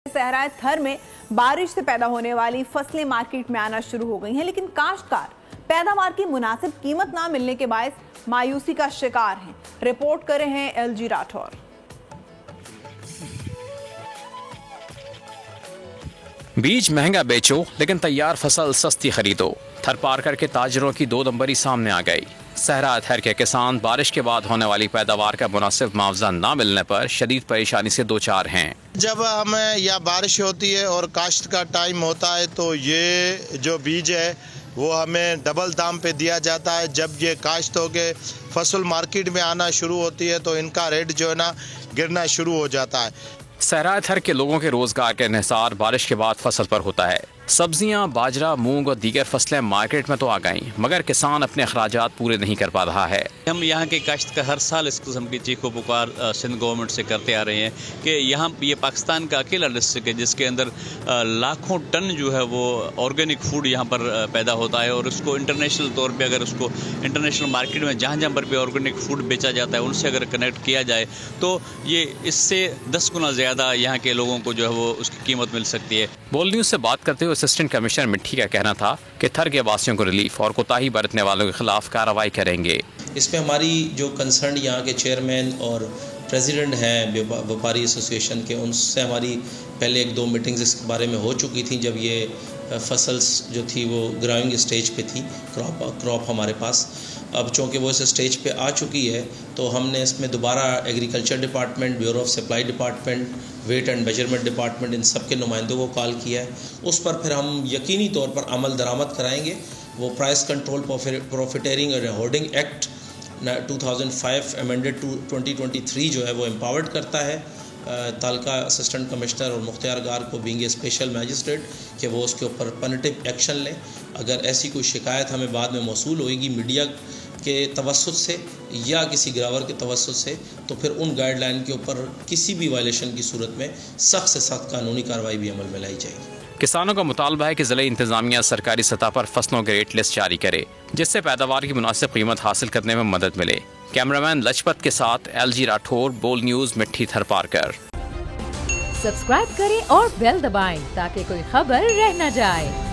सहराए थर में बारिश से पैदा होने वाली फसलें मार्केट में आना शुरू हो गई हैं, लेकिन काश्तकार पैदावार की मुनासिब कीमत ना मिलने के बायस मायूसी का शिकार हैं। रिपोर्ट कर रहे हैं एलजी राठौर। बीज महंगा बेचो लेकिन तैयार फसल सस्ती खरीदो। थर पार करके ताजरों की 2 नंबरी सामने आ गई। सहरा थर के किसान बारिश के बाद होने वाली पैदावार का मुनासिब मुआवजा न मिलने पर शदीद परेशानी से दो चार हैं। जब हमें या बारिश होती है और काश्त का टाइम होता है तो ये जो बीज है वो हमें डबल दाम पे दिया जाता है। जब ये काश्त होके फसल मार्केट में आना शुरू होती है तो इनका रेट जो है ना गिरना शुरू हो जाता है। सहरा थर के लोगों के रोजगार का इन्हिसार बारिश के बाद फसल पर होता है। सब्जियां, बाजरा, मूंग और दीगर फसलें मार्केट में तो आ गईं, मगर किसान अपने अखराजात पूरे नहीं कर पा रहा है। हम यहाँ के काश्त का हर साल इस किस्म की चीखो पुकार सिंध गवर्नमेंट से करते आ रहे हैं कि यहाँ ये पाकिस्तान का अकेला डिस्ट्रिक्ट है जिसके अंदर लाखों टन जो है वो ऑर्गेनिक फूड यहाँ पर पैदा होता है और उसको इंटरनेशनल तौर पर अगर उसको इंटरनेशनल मार्केट में जहाँ जहाँ पर भी ऑर्गेनिक फूड बेचा जाता है उनसे अगर कनेक्ट किया जाए तो ये इससे 10 गुना ज़्यादा यहाँ के लोगों को जो है वो उसकी कीमत मिल सकती है। बोल न्यूज़ से बात करते हुए असिस्टेंट कमिश्नर मिट्टी का कहना था कि थर के वासियों को रिलीफ और कोताही बरतने वालों के खिलाफ कार्रवाई करेंगे। इसमें हमारी जो कंसर्न यहाँ के चेयरमैन और प्रेसिडेंट हैं व्यापारी एसोसिएशन के, उनसे हमारी पहले 1-2 मीटिंग्स इस बारे में हो चुकी थी जब ये फसल्स जो थी वो ग्राइंग स्टेज पे थी, क्रॉप हमारे पास। अब चूँकि वो इस स्टेज पे आ चुकी है तो हमने इसमें दोबारा agriculture department, bureau of supply department, weight and measurement department, इन सब के नुमाइंदों को कॉल किया है। उस पर फिर हम यकीनी तौर पर अमल दरामद कराएंगे। वो प्राइस कंट्रोल प्रॉफिटेरिंग और होर्डिंग एक्ट 2005 अमेंडेड टू 2023 जो है वो एम्पावर्ड करता है तालका असिस्टेंट कमिश्नर और मुख्तियारगार को बीइंग ए स्पेशल मैजिस्ट्रेट कि वो उसके ऊपर पनिटिव एक्शन लें। अगर ऐसी कोई शिकायत हमें बाद में मौसूल होएगी मीडिया के तवस्सुत से या किसी ग्रावर के तवस्सुत से तो फिर उन गाइडलाइन के ऊपर किसी भी वायलेशन की सूरत में सख्त से सख्त कानूनी कार्रवाई भी अमल में लाई जाएगी। किसानों का मुतालबा है कि ज़िला इंतजामिया सरकारी सतह पर फसलों के रेट लिस्ट जारी करे जिससे पैदावार की मुनासिब कीमत हासिल करने में मदद मिले। कैमरामैन लजपत के साथ एलजी राठौर, बोल न्यूज़, मिट्टी थर पार कर। सब्सक्राइब करें और बेल दबाएं ताकि कोई खबर रह न जाए।